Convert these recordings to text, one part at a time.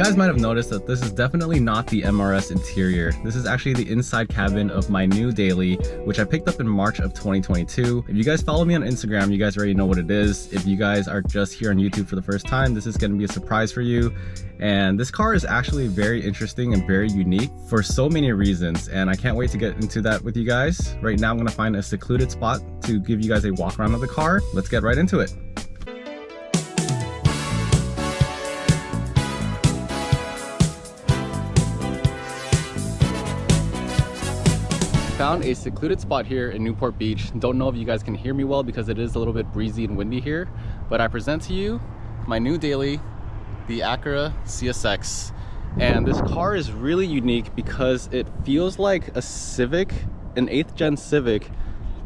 guys might have noticed that this is definitely not the MRS interior. This is actually the inside cabin of my new daily, which I picked up in March of 2022. If you guys follow me on Instagram, you guys already know what it is. If you guys are just here on YouTube for the first time, this is going to be a surprise for you. And this car is actually very interesting and very unique for so many reasons, and I can't wait to get into that with you guys. Right now I'm going to find a secluded spot to give you guys a walk around of the car. Let's get right into it. Found a secluded spot here in Newport Beach. Don't know if you guys can hear me well because it is a little bit breezy and windy here, but I present to you my new daily, the Acura CSX. And this car is really unique because it feels like a Civic, an 8th gen Civic,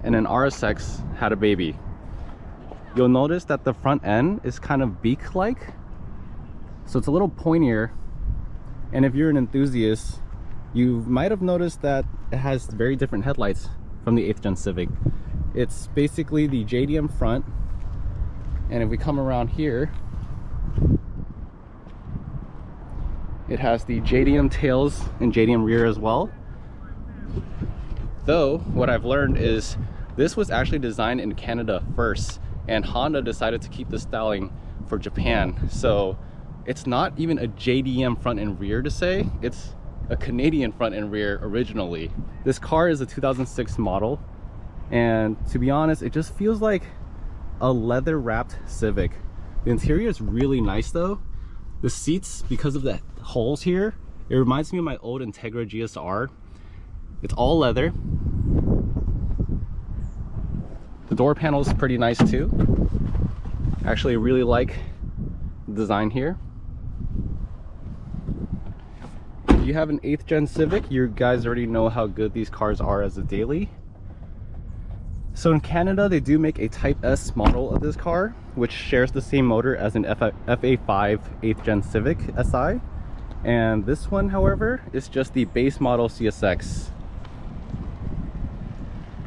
and an RSX had a baby. You'll notice that the front end is kind of beak-like, so it's a little pointier. And if you're an enthusiast, you might have noticed that it has very different headlights from the 8th gen Civic. It's basically the JDM front, and if we come around here, it has the JDM tails and JDM rear as well. Though, what I've learned is this was actually designed in Canada first, and Honda decided to keep the styling for Japan. So it's not even a JDM front and rear to say, it's a Canadian front and rear originally. This car is a 2006 model, and to be honest, it just feels like a leather wrapped Civic. The interior is really nice though. The seats, because of the holes here, it reminds me of my old Integra GSR. It's all leather. The door panel is pretty nice too. I actually really like the design here. If you have an 8th gen Civic, you guys already know how good these cars are as a daily. So in Canada, they do make a Type S model of this car, which shares the same motor as an FA5 8th gen Civic Si. And this one, however, is just the base model CSX.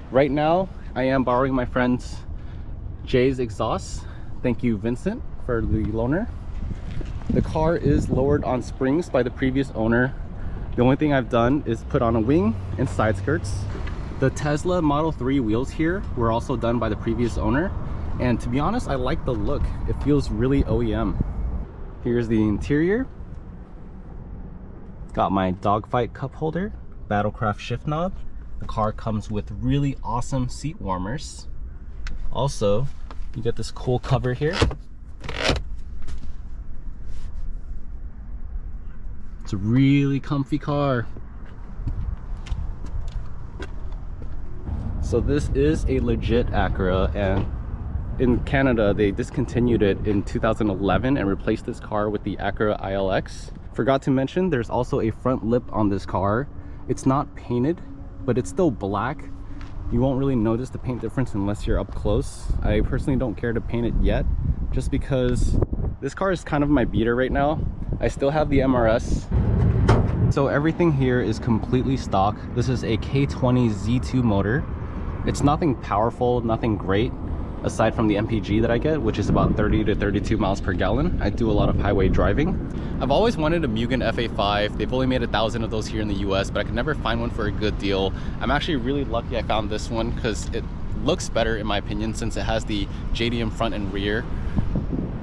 Right now, I am borrowing my friend Jay's exhaust. Thank you, Vincent, for the loaner. The car is lowered on springs by the previous owner. The only thing I've done is put on a wing and side skirts. The Tesla Model 3 wheels here were also done by the previous owner, and to be honest, I like the look. It feels really OEM. Here's the interior. Got my dogfight cup holder, Battlecraft shift knob. The car comes with really awesome seat warmers. Also, you get this cool cover here. It's a really comfy car. So this is a legit Acura, and in Canada they discontinued it in 2011 and replaced this car with the Acura ILX. Forgot to mention, there's also a front lip on this car. It's not painted, but it's still black. You won't really notice the paint difference unless you're up close. I personally don't care to paint it yet, just because this car is kind of my beater right now. I still have the MRS. So everything here is completely stock. This is a K20 Z2 motor. It's nothing powerful, nothing great, aside from the MPG that I get, which is about 30 to 32 miles per gallon. I do a lot of highway driving. I've always wanted a Mugen FA5. They've only made 1,000 of those here in the US, but I could never find one for a good deal. I'm actually really lucky I found this one because it looks better in my opinion, since it has the JDM front and rear.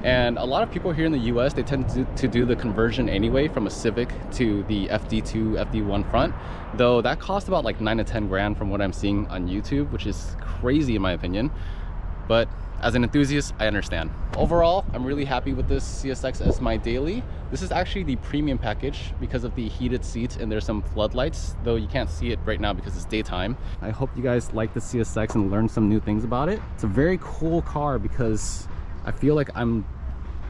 And a lot of people here in the US, they tend to do the conversion anyway from a Civic to the FD2, FD1 front, though that costs about like 9 to 10 grand from what I'm seeing on YouTube, which is crazy in my opinion. But as an enthusiast, I understand. Overall, I'm really happy with this CSX as my daily. This is actually the premium package because of the heated seats, and there's some floodlights, though you can't see it right now because it's daytime. I hope you guys like the CSX and learn some new things about it. It's a very cool car because I feel like I'm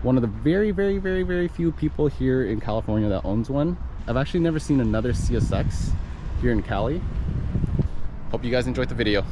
one of the very few people here in California that owns one. I've actually never seen another CSX here in Cali. Hope you guys enjoyed the video.